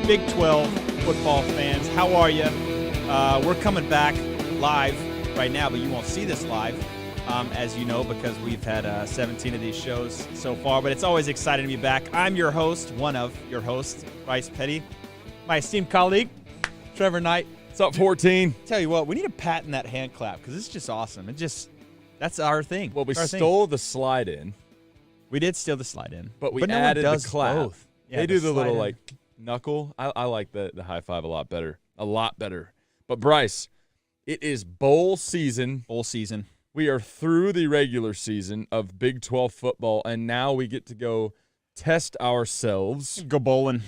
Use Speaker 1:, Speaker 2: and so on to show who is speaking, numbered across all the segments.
Speaker 1: Big 12 football fans, how are you? We're coming back live right now, but you won't see this live, as you know, because we've had 17 of these shows so far. But it's always exciting to be back. I'm your host, one of your hosts, Bryce Petty. My esteemed colleague, Trevor Knight.
Speaker 2: What's up, 14?
Speaker 1: Tell you what, we need a pat in that hand clap because it's just awesome. That's our thing.
Speaker 2: Well, we stole the slide in.
Speaker 1: We did steal the slide in.
Speaker 2: But we
Speaker 1: no
Speaker 2: added
Speaker 1: one does
Speaker 2: the clap.
Speaker 1: both. Yeah,
Speaker 2: they do the little,
Speaker 1: in.
Speaker 2: knuckle. I like the high five a lot better. A lot better. But, Bryce, it is bowl season.
Speaker 1: Bowl season.
Speaker 2: We are through the regular season of Big 12 football, and now we get to go test ourselves.
Speaker 1: Go bowling.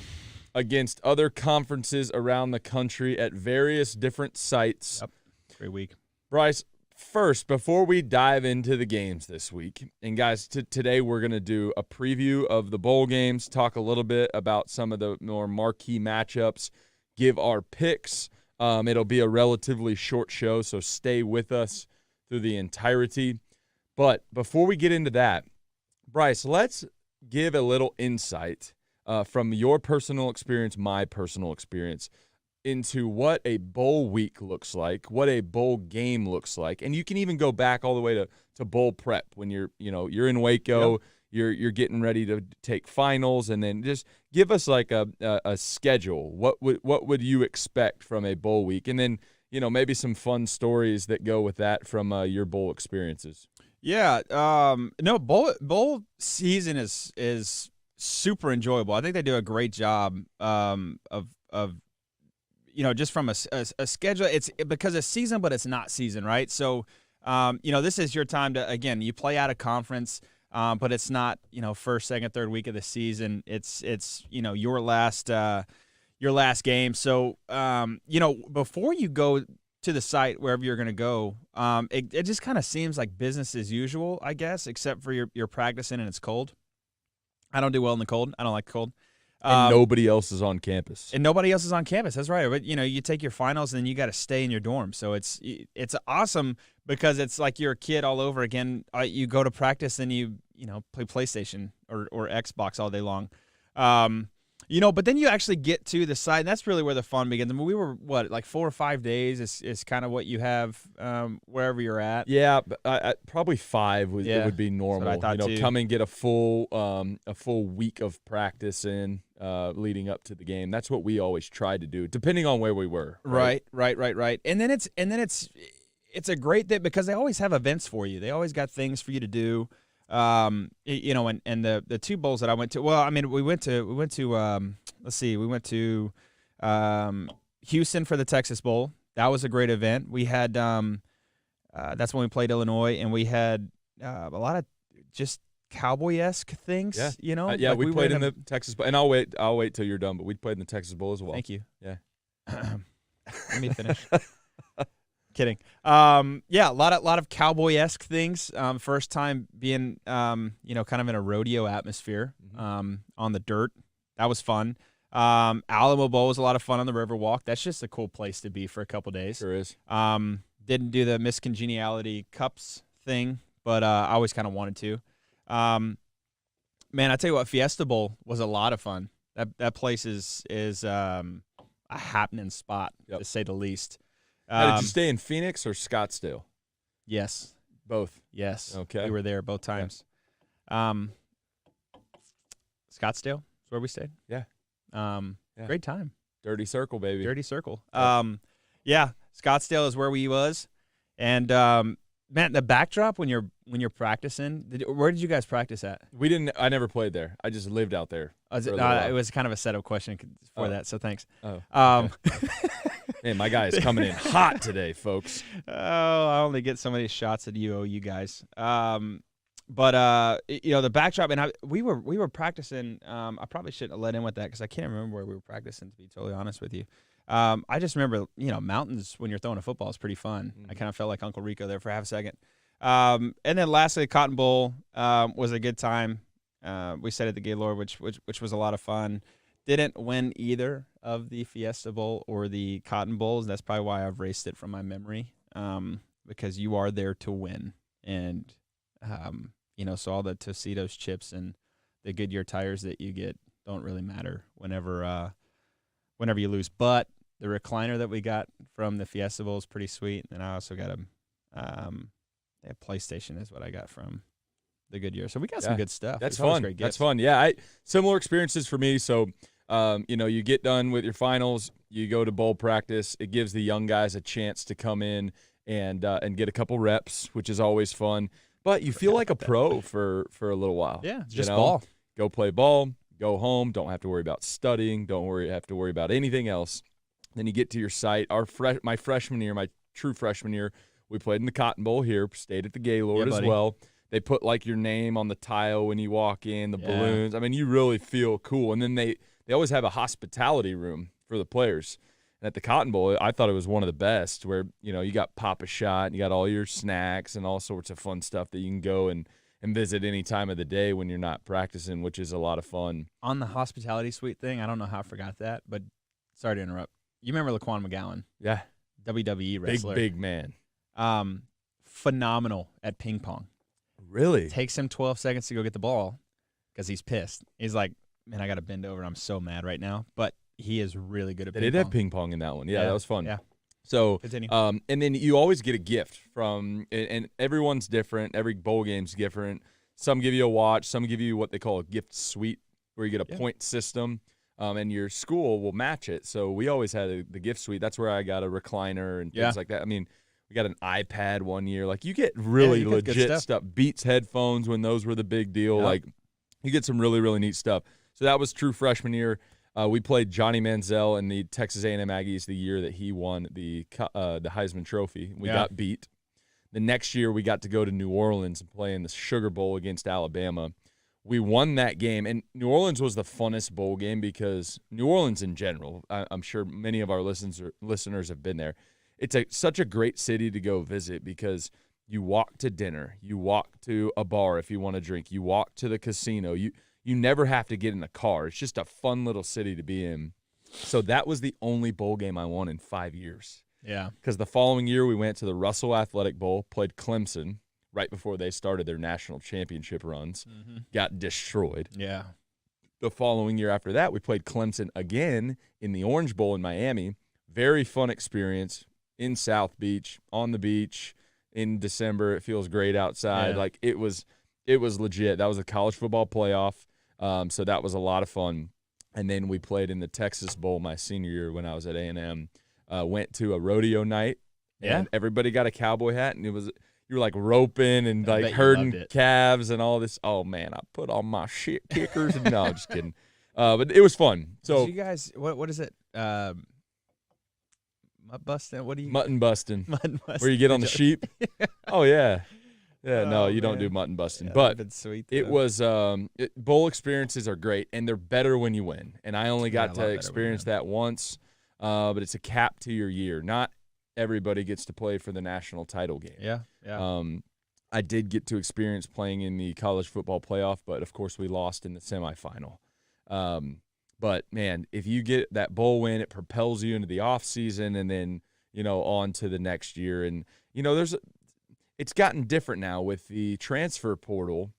Speaker 2: Against other conferences around the country at various different sites.
Speaker 1: Yep. Great week.
Speaker 2: Bryce, first, before we dive into the games this week, and guys, today we're going to do a preview of the bowl games, talk a little bit about some of the more marquee matchups, give our picks. It'll be a relatively short show, so stay with us through the entirety. But before we get into that, Bryce, let's give a little insight from your personal experience, my personal experience, into what a bowl week looks like, what a bowl game looks like. And you can even go back all the way to bowl prep when you're in Waco, yep. You're getting ready to take finals, and then just give us like a schedule. What would you expect from a bowl week? And then, maybe some fun stories that go with that from your bowl experiences.
Speaker 1: Yeah, no, bowl season is super enjoyable. I think they do a great job of just from a schedule. It's because it's season, but it's not season, right? So, this is your time to, again, you play out of conference, but it's not, first, second, third week of the season. It's your last game. So, before you go to the site, wherever you're going to go, it just kind of seems like business as usual, I guess, except for you're practicing and it's cold. I don't do well in the cold. I don't like the cold.
Speaker 2: And nobody else is on campus.
Speaker 1: That's right. But, you take your finals and then you got to stay in your dorm. So it's awesome because it's like you're a kid all over again. You go to practice and you play PlayStation or Xbox all day long. But then you actually get to the site, and that's really where the fun begins. I mean, we were, 4 or 5 days is kind of what you have wherever you're at.
Speaker 2: Yeah, but probably 5 would be normal.
Speaker 1: That's what I thought too.
Speaker 2: Come and get a full week of practice in leading up to the game. That's what we always tried to do, depending on where we were.
Speaker 1: Right. And then it's a great thing because they always have events for you. They always got things for you to do. And the two bowls that I went to, we went to Houston for the Texas Bowl. That was a great event. We had, that's when we played Illinois, and we had a lot of just Cowboy-esque things,
Speaker 2: Yeah. We played in the Texas Bowl, and I'll wait till you're done, but we played in the Texas Bowl as well.
Speaker 1: Thank you.
Speaker 2: Yeah.
Speaker 1: Let me finish. Kidding. A lot of Cowboy-esque things. First time being, kind of in a rodeo atmosphere, on the dirt. That was fun. Alamo Bowl was a lot of fun on the Riverwalk. That's just a cool place to be for a couple days.
Speaker 2: Sure is.
Speaker 1: Didn't do the Miss Congeniality Cups thing, but I always kind of wanted to. Man, I tell you what, Fiesta Bowl was a lot of fun. That place is a happening spot, to say the least.
Speaker 2: Did you stay in Phoenix or Scottsdale?
Speaker 1: Yes.
Speaker 2: Both?
Speaker 1: Yes.
Speaker 2: Okay.
Speaker 1: We were there both times. Yeah. Scottsdale is where we stayed.
Speaker 2: Yeah.
Speaker 1: Great time.
Speaker 2: Dirty Circle, baby.
Speaker 1: Dirty Circle. Scottsdale is where we was. And, man, the backdrop when you're practicing, where did you guys practice at?
Speaker 2: I never played there. I just lived out there.
Speaker 1: It was kind of a setup question for that, so thanks.
Speaker 2: Oh. Okay. Man, my guy is coming in hot today, folks.
Speaker 1: Oh, I only get so many shots at you guys. The backdrop, and we were practicing. I probably shouldn't have let in with that because I can't remember where we were practicing, to be totally honest with you. I just remember, mountains when you're throwing a football is pretty fun. I kind of felt like Uncle Rico there for half a second. And then lastly, Cotton Bowl was a good time. We stayed at the Gaylord, which was a lot of fun. Didn't win either of the Fiesta Bowl or the Cotton Bowls. That's probably why I've erased it from my memory, because you are there to win. And, so all the Tostitos chips and the Goodyear tires that you get don't really matter whenever whenever you lose. But the recliner that we got from the Fiesta Bowl is pretty sweet. And I also got a PlayStation is what I got from the Goodyear. So we got some good stuff.
Speaker 2: That's fun.
Speaker 1: Great
Speaker 2: That's fun. Yeah, similar experiences for me. So, you get done with your finals, you go to bowl practice. It gives the young guys a chance to come in and get a couple reps, which is always fun. But you feel like a pro for a little while.
Speaker 1: Yeah, just ball.
Speaker 2: Go play ball, go home, don't have to worry about studying, have to worry about anything else. Then you get to your site. My freshman year, my true freshman year, we played in the Cotton Bowl here, stayed at the Gaylord as well. They put like your name on the tile when you walk in, the balloons. I mean, you really feel cool. And then they always have a hospitality room for the players. And at the Cotton Bowl, I thought it was one of the best where, you got Pop-A-Shot, and you got all your snacks and all sorts of fun stuff that you can go and visit any time of the day when you're not practicing, which is a lot of fun.
Speaker 1: On the hospitality suite thing, I don't know how I forgot that, but sorry to interrupt. You remember Laquan McGowan?
Speaker 2: Yeah.
Speaker 1: WWE wrestler.
Speaker 2: Big man.
Speaker 1: Phenomenal at ping pong.
Speaker 2: Really?
Speaker 1: Takes him 12 seconds to go get the ball because he's pissed. He's like, man, I got to bend over. I'm so mad right now. But he is really good at ping pong.
Speaker 2: They did have ping pong in that one. Yeah, that was fun.
Speaker 1: Yeah.
Speaker 2: So,
Speaker 1: continue.
Speaker 2: And then you always get a gift from, and everyone's different. Every bowl game's different. Some give you a watch. Some give you what they call a gift suite, where you get a point system, and your school will match it. So we always had the gift suite. That's where I got a recliner and things like that. I mean, we got an iPad one year. Like, you get really legit stuff. Beats headphones when those were the big deal. Like, you get some really, really neat stuff. So that was true freshman year. We played Johnny Manziel in the Texas A&M Aggies the year that he won the Heisman Trophy. We got beat. The next year, we got to go to New Orleans and play in the Sugar Bowl against Alabama. We won that game, and New Orleans was the funnest bowl game because New Orleans in general, I'm sure many of our listeners have been there. It's such a great city to go visit because you walk to dinner, you walk to a bar if you want to drink, you walk to the casino. You never have to get in a car. It's just a fun little city to be in. So that was the only bowl game I won in 5 years.
Speaker 1: Yeah.
Speaker 2: Because the following year we went to the Russell Athletic Bowl, played Clemson right before they started their national championship runs, got destroyed.
Speaker 1: Yeah.
Speaker 2: The following year after that, we played Clemson again in the Orange Bowl in Miami. Very fun experience in South Beach, on the beach in December. It feels great outside.
Speaker 1: Yeah.
Speaker 2: Like, it was legit. That was a college football playoff. So that was a lot of fun. And then we played in the Texas Bowl my senior year when I was at A&M. Went to a rodeo night, and everybody got a cowboy hat, and you were like roping and like herding calves and all this. Oh man, I put on my shit kickers. No, I'm just kidding. But it was fun. So
Speaker 1: did you guys, what is it? Mutton busting? What do you?
Speaker 2: Mutton busting.
Speaker 1: Mutton busting.
Speaker 2: Where you get on the sheep? Oh yeah. Yeah, no, you don't do mutton busting. But
Speaker 1: sweet,
Speaker 2: it was bowl experiences are great, and they're better when you win. And I only got to experience that once, but it's a cap to your year. Not everybody gets to play for the national title game.
Speaker 1: Yeah.
Speaker 2: I did get to experience playing in the college football playoff, but of course we lost in the semifinal. But man, if you get that bowl win, it propels you into the off season, and then on to the next year. And it's gotten different now with the transfer portal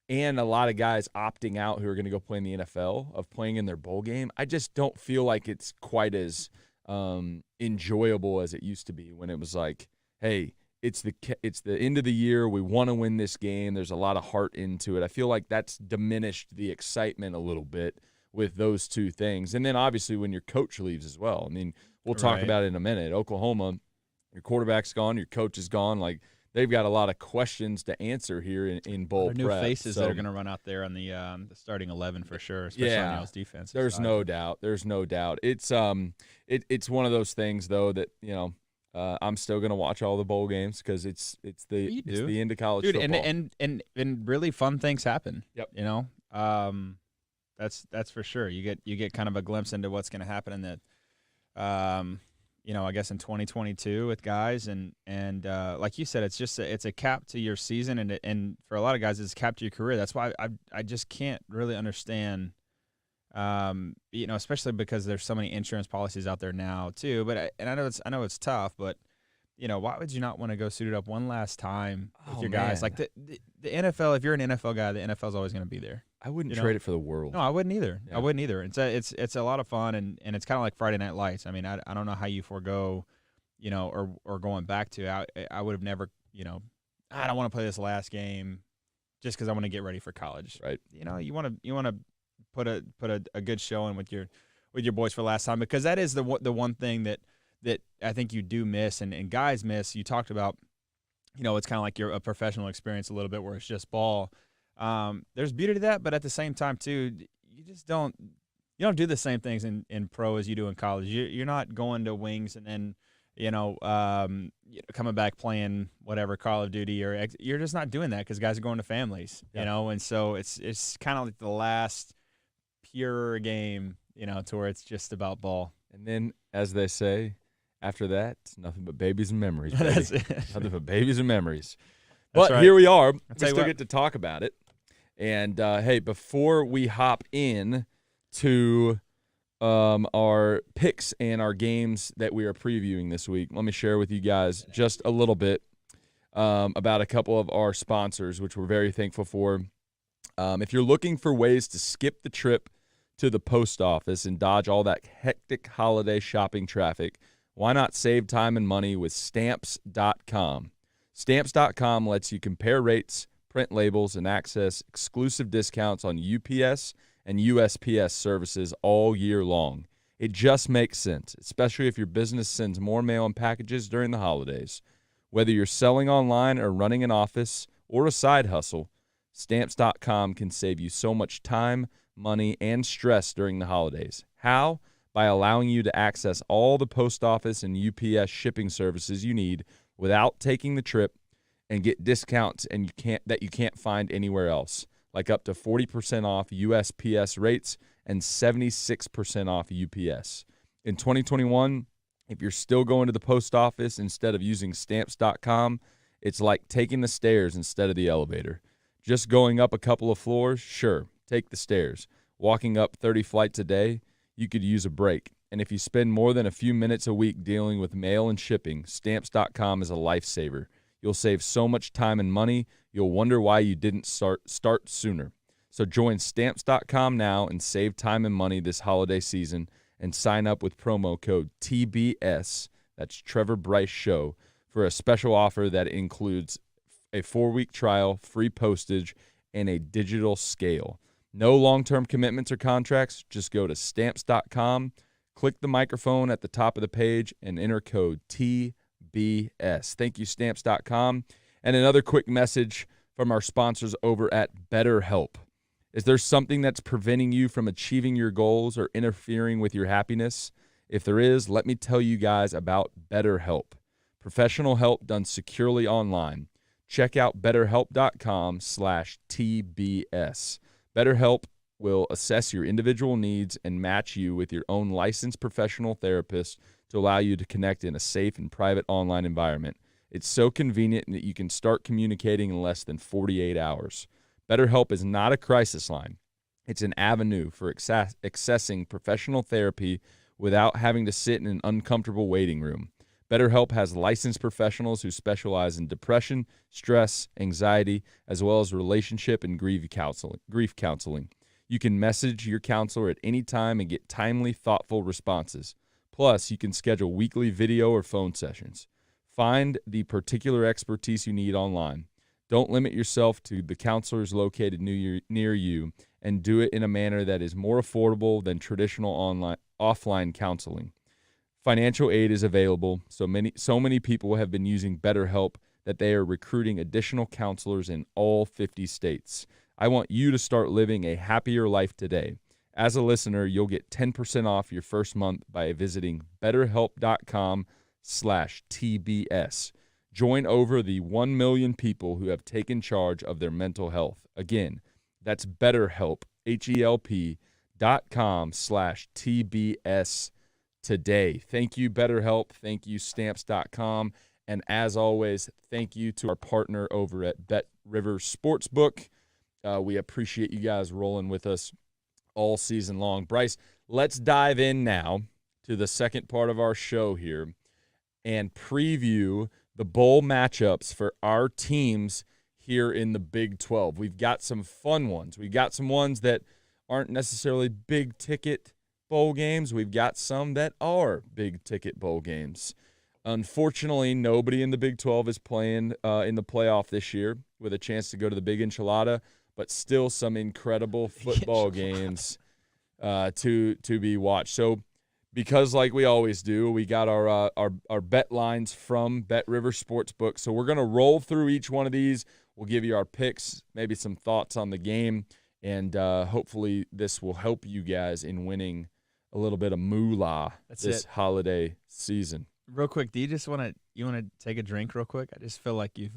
Speaker 2: and a lot of guys opting out who are going to go play in the NFL of playing in their bowl game. I just don't feel like it's quite as enjoyable as it used to be when it was like, hey, it's the end of the year. We want to win this game. There's a lot of heart into it. I feel like that's diminished the excitement a little bit with those two things. And then obviously when your coach leaves as well. I mean, we'll talk about it in a minute. Oklahoma, your quarterback's gone, your coach is gone. Like, they've got a lot of questions to answer here in bowl prep.
Speaker 1: New faces that are going to run out there on the starting 11 for sure, especially on y'all's defense.
Speaker 2: There's no doubt. There's no doubt. It's it's one of those things though that I'm still going to watch all the bowl games because it's the end of college football.
Speaker 1: And really fun things happen.
Speaker 2: Yep.
Speaker 1: That's for sure. You get kind of a glimpse into what's going to happen in the I guess in 2022 with guys and like you said, it's a cap to your season and for a lot of guys it's a cap to your career. That's why I just can't really understand, especially because there's so many insurance policies out there now too. But I know it's tough, but why would you not want to go suited up one last time with your guys? Like the NFL, if you're an NFL guy, the NFL is always going to be there.
Speaker 2: I wouldn't trade it for the world.
Speaker 1: No, I wouldn't either.
Speaker 2: Yeah.
Speaker 1: I wouldn't either. It's a lot of fun, and it's kind of like Friday Night Lights. I mean, I don't know how you forego, or going back to. I would have never, I don't want to play this last game just because I want to get ready for college.
Speaker 2: Right.
Speaker 1: You want to put a good showing with your boys for last time, because that is the one thing that I think you do miss, and guys miss. You talked about, it's kind of like a professional experience a little bit where it's just ball. There's beauty to that, but at the same time too, you just don't do the same things in pro as you do in college. You're not going to wings and then coming back playing whatever Call of Duty, or you're just not doing that because guys are going to families, and so it's kind of like the last pure game, to where it's just about ball.
Speaker 2: And then, as they say, after that, it's nothing but babies and memories. Baby. Nothing but babies and memories. But
Speaker 1: right.
Speaker 2: Here we are. We still
Speaker 1: what.
Speaker 2: get to talk about it. And, hey, before we hop in to our picks and our games that we are previewing this week, let me share with you guys just a little bit about a couple of our sponsors, which we're very thankful for. If you're looking for ways to skip the trip to the post office and dodge all that hectic holiday shopping traffic, why not save time and money with Stamps.com? Stamps.com lets you compare rates, print labels, and access exclusive discounts on UPS and USPS services all year long. It just makes sense, especially if your business sends more mail and packages during the holidays. Whether you're selling online or running an office or a side hustle, Stamps.com can save you so much time, money, and stress during the holidays. How? By allowing you to access all the post office and UPS shipping services you need without taking the trip, and get discounts that you can't find anywhere else, like up to 40% off USPS rates and 76% off UPS. In 2021, if you're still going to the post office instead of using Stamps.com, it's like taking the stairs instead of the elevator. Just going up a couple of floors, sure, take the stairs. Walking up 30 flights a day, you could use a break. And if you spend more than a few minutes a week dealing with mail and shipping, Stamps.com is a lifesaver. You'll save so much time and money, you'll wonder why you didn't start sooner. So join Stamps.com now and save time and money this holiday season, and sign up with promo code TBS, that's Trevor Bryce Show, for a special offer that includes a 4-week trial, free postage, and a digital scale. No long-term commitments or contracts. Just go to Stamps.com, click the microphone at the top of the page, and enter code TBS. Thank you, Stamps.com. And another quick message from our sponsors over at BetterHelp. Is there something that's preventing you from achieving your goals or interfering with your happiness? If there is, let me tell you guys about BetterHelp. Professional help done securely online. Check out BetterHelp.com/TBS. BetterHelp will assess your individual needs and match you with your own licensed professional therapist to allow you to connect in a safe and private online environment. It's so convenient that you can start communicating in less than 48 hours. BetterHelp is not a crisis line. It's an avenue for accessing professional therapy without having to sit in an uncomfortable waiting room. BetterHelp has licensed professionals who specialize in depression, stress, anxiety, as well as relationship and grief counseling. You can message your counselor at any time and get timely, thoughtful responses. Plus, you can schedule weekly video or phone sessions. Find the particular expertise you need online. Don't limit yourself to the counselors located near you, and do it in a manner that is more affordable than traditional offline counseling. Financial aid is available, so many people have been using BetterHelp that they are recruiting additional counselors in all 50 states. I want you to start living a happier life today. As a listener, you'll get 10% off your first month by visiting BetterHelp.com/TBS. Join over the 1 million people who have taken charge of their mental health. Again, that's BetterHelp, HELP.com/TBS today. Thank you, BetterHelp. Thank you, Stamps.com. And as always, thank you to our partner over at Bet River Sportsbook. We appreciate you guys rolling with us all season long. Bryce, let's dive in now to the second part of our show here and preview the bowl matchups for our teams here in the Big 12. We've got some fun ones. We've got some ones that aren't necessarily big-ticket bowl games. We've got some that are big-ticket bowl games. Unfortunately, nobody in the Big 12 is playing in the playoff this year with a chance to go to the Big Enchilada, but still some incredible football games to be watched. So because like we always do, we got our bet lines from Bet River Sportsbook. So we're going to roll through each one of these. We'll give you our picks, maybe some thoughts on the game, and hopefully this will help you guys in winning a little bit of moolah this holiday season.
Speaker 1: Real quick, do you just want to take a drink real quick? I just feel like you've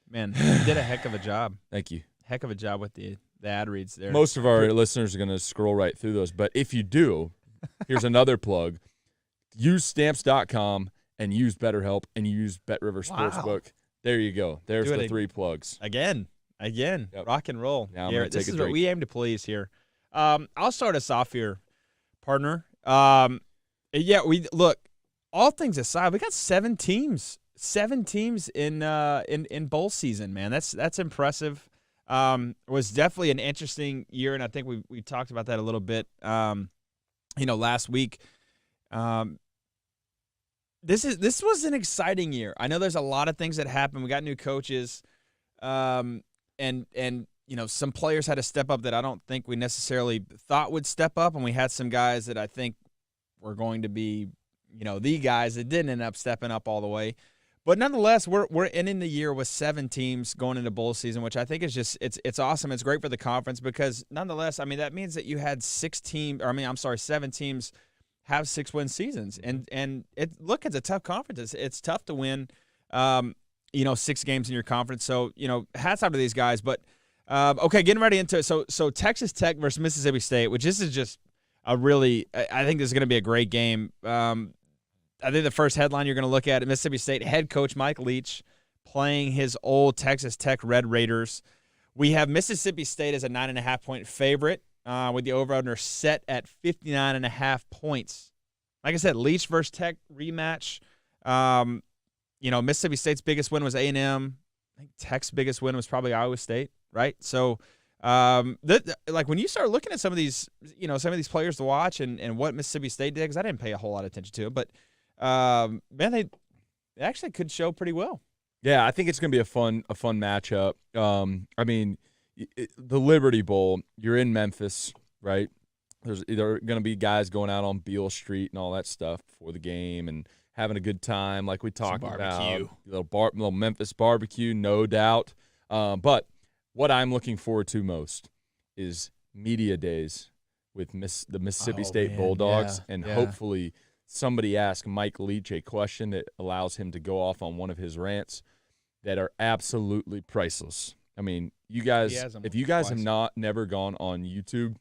Speaker 1: man, you did a heck of a job.
Speaker 2: Thank you.
Speaker 1: Heck of a job with the ad reads there.
Speaker 2: Most of our listeners are going to scroll right through those, but if you do, here's another plug. Use Stamps.com and use BetterHelp and use Bet River Sportsbook. Wow. There you go. There's the 3 plugs.
Speaker 1: Again. Yep. Rock and roll.
Speaker 2: Now I'm going to take a drink.
Speaker 1: This is what we aim to please here. I'll start us off here, partner. We look. All things aside, we got 7 teams. 7 teams in bowl season, man. That's impressive. It was definitely an interesting year, and I think we talked about that a little bit. Last week. This was an exciting year. I know there's a lot of things that happened. We got new coaches, and some players had to step up that I don't think we necessarily thought would step up, and we had some guys that I think were going to be, the guys that didn't end up stepping up all the way. But nonetheless, we're ending the year with 7 teams going into bowl season, which I think is just it's awesome. It's great for the conference because nonetheless, I mean that means that you had 7 teams have 6-win seasons, and it's a tough conference. It's tough to win, 6 games in your conference. So hats off to these guys. But getting ready into it. So Texas Tech versus Mississippi State, which this is just I think this is going to be a great game. I think the first headline you're going to look at Mississippi State head coach Mike Leach playing his old Texas Tech Red Raiders. We have Mississippi State as a 9.5-point favorite with the over-under set at 59.5 points. Like I said, Leach versus Tech rematch. Mississippi State's biggest win was A&M. I think Tech's biggest win was probably Iowa State, right? So, when you start looking at some of these players to watch and what Mississippi State did, because I didn't pay a whole lot of attention to it, but they actually could show pretty well.
Speaker 2: Yeah, I think it's going to be a fun matchup. The Liberty Bowl, you're in Memphis, right? There's either going to be guys going out on Beale Street and all that stuff before the game and having a good time, like we talked about. Little Memphis barbecue, no doubt. But what I'm looking forward to most is media days with the Mississippi State Bulldogs, and hopefully somebody ask Mike Leach a question that allows him to go off on one of his rants that are absolutely priceless. I mean, you guys, if you guys have never gone on YouTube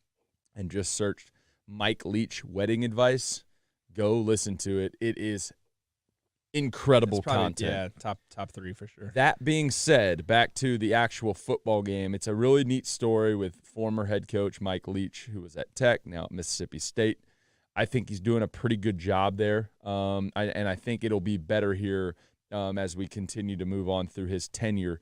Speaker 2: and just searched Mike Leach wedding advice, go listen to it. It is incredible content.
Speaker 1: Yeah, top 3 for sure.
Speaker 2: That being said, back to the actual football game, it's a really neat story with former head coach Mike Leach, who was at Tech, now at Mississippi State. I think he's doing a pretty good job there, and I think it'll be better here as we continue to move on through his tenure,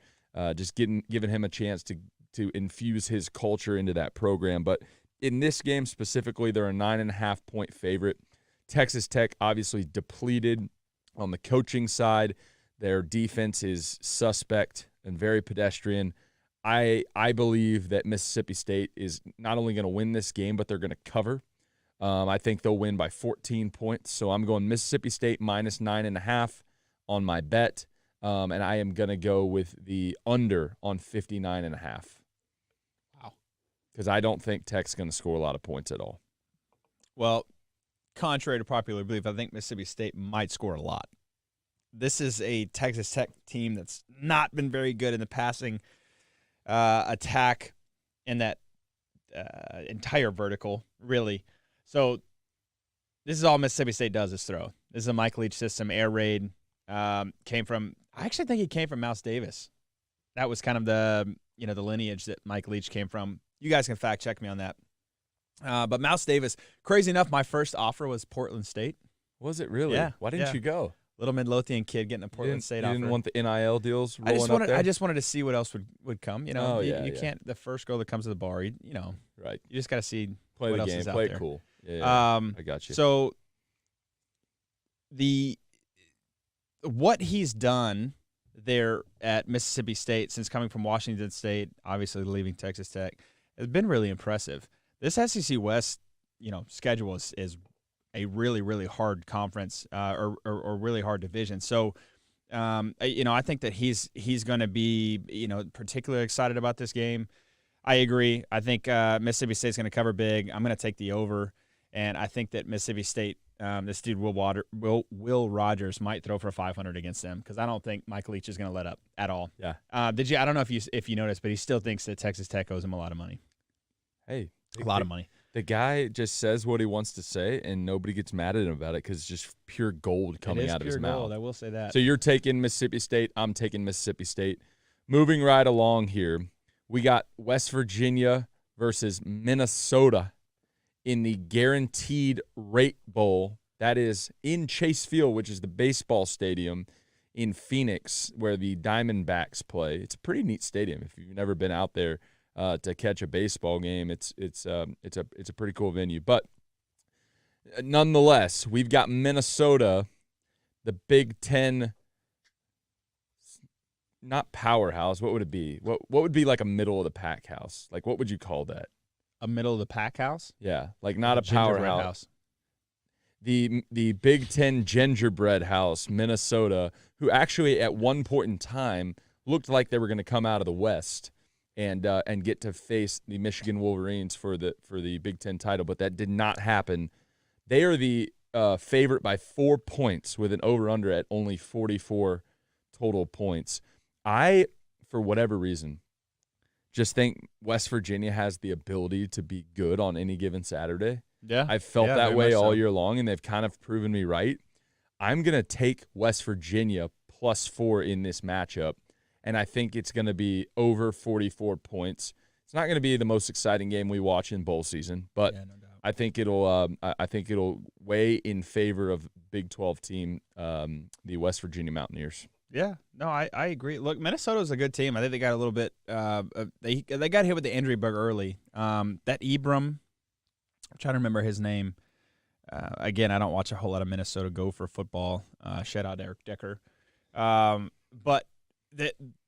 Speaker 2: just giving him a chance to infuse his culture into that program. But in this game specifically, they're a 9.5-point favorite. Texas Tech obviously depleted on the coaching side. Their defense is suspect and very pedestrian. I believe that Mississippi State is not only going to win this game, but they're going to cover. I think they'll win by 14 points. So I'm going Mississippi State minus 9.5 on my bet. And I am going to go with the under on 59.5.
Speaker 1: Wow.
Speaker 2: Because I don't think Tech's going to score a lot of points at all.
Speaker 1: Well, contrary to popular belief, I think Mississippi State might score a lot. This is a Texas Tech team that's not been very good in the passing attack in that entire vertical, really. So this is all Mississippi State does is throw. This is a Mike Leach system, air raid. I actually think he came from Mouse Davis. That was kind of the lineage that Mike Leach came from. You guys can fact check me on that. But Mouse Davis, crazy enough, my first offer was Portland State.
Speaker 2: Was it really?
Speaker 1: Yeah.
Speaker 2: Why didn't you go?
Speaker 1: little Midlothian kid getting a Portland State offer.
Speaker 2: You didn't want the NIL deals rolling up there?
Speaker 1: I just wanted to see what else would come. You know, you
Speaker 2: yeah.
Speaker 1: can't. The first girl that comes to the bar, you know,
Speaker 2: right.
Speaker 1: You just got to see
Speaker 2: play
Speaker 1: what
Speaker 2: the
Speaker 1: else
Speaker 2: game,
Speaker 1: is out
Speaker 2: play
Speaker 1: there.
Speaker 2: it cool. Yeah, I got you.
Speaker 1: So what he's done there at Mississippi State since coming from Washington State, obviously leaving Texas Tech, has been really impressive. This SEC West, you know, schedule is a really, really hard conference or really hard division. So, you know, I think that he's going to be, you know, particularly excited about this game. I agree. I think Mississippi State's going to cover big. I'm going to take the over, and I think that Mississippi State, this dude Will Rogers might throw for 500 against them because I don't think Mike Leach is going to let up at all.
Speaker 2: Yeah.
Speaker 1: I don't know if you noticed, but he still thinks that Texas Tech owes him a lot of money.
Speaker 2: Hey,
Speaker 1: a lot of money.
Speaker 2: The guy just says what he wants to say, and nobody gets mad at him about it because it's just pure gold coming out of his mouth.
Speaker 1: I will say that.
Speaker 2: So you're taking Mississippi State. I'm taking Mississippi State. Moving right along here, we got West Virginia versus Minnesota in the Guaranteed Rate Bowl. That is in Chase Field, which is the baseball stadium in Phoenix where the Diamondbacks play. It's a pretty neat stadium if you've never been out there. To catch a baseball game, it's a pretty cool venue. But nonetheless, we've got Minnesota, the Big Ten, not powerhouse. What would it be? What would be like a middle of the pack house? Like what would you call that?
Speaker 1: A middle of the pack house?
Speaker 2: Yeah, like not a powerhouse.
Speaker 1: House.
Speaker 2: The Big Ten gingerbread house, Minnesota, who actually at one point in time looked like they were going to come out of the West and get to face the Michigan Wolverines for the Big Ten title, but that did not happen. They are the favorite by 4 points with an over-under at only 44 total points. I, for whatever reason, just think West Virginia has the ability to be good on any given Saturday.
Speaker 1: Yeah.
Speaker 2: I've felt that way all
Speaker 1: so.
Speaker 2: year long, and they've kind of proven me right. I'm going to take West Virginia +4 in this matchup. And I think it's going to be over 44 points. It's not going to be the most exciting game we watch in bowl season, but no doubt. I think it'll weigh in favor of Big 12 team, the West Virginia Mountaineers.
Speaker 1: Yeah, no, I agree. Look, Minnesota's a good team. I think they got a little bit. They got hit with the injury bug early. That Ibram, I'm trying to remember his name. Again, I don't watch a whole lot of Minnesota Gopher football. Shout out Eric Decker, but.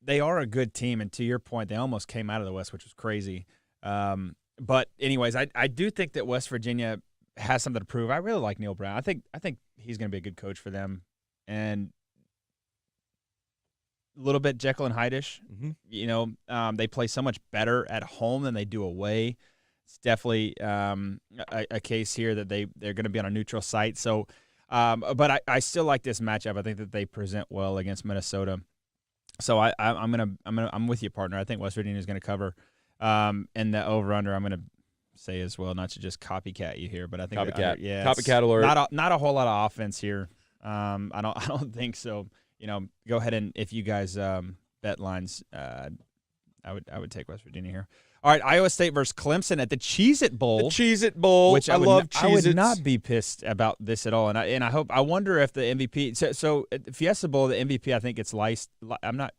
Speaker 1: They are a good team, and to your point, they almost came out of the West, which was crazy. But anyways, I do think that West Virginia has something to prove. I really like Neil Brown. I think he's going to be a good coach for them, and a little bit Jekyll and Hyde-ish.
Speaker 2: Mm-hmm.
Speaker 1: You know, they play so much better at home than they do away. It's definitely a case here that they're going to be on a neutral site. So, but I still like this matchup. I think that they present well against Minnesota. So I'm with you, partner. I think West Virginia is going to cover, and the over under I'm going to say as well, not to just copycat you here, but I think
Speaker 2: copycat alert.
Speaker 1: Not a whole lot of offense here. I don't think so. You know, go ahead and if you guys bet lines, I would take West Virginia here. All right, Iowa State versus Clemson at the Cheez-It Bowl.
Speaker 2: The Cheez-It Bowl.
Speaker 1: Which I
Speaker 2: love Cheez-Its.
Speaker 1: I would not be pissed about this at all. And I wonder if the MVP. So at the Fiesta Bowl, the MVP I think it's licensed. I'm not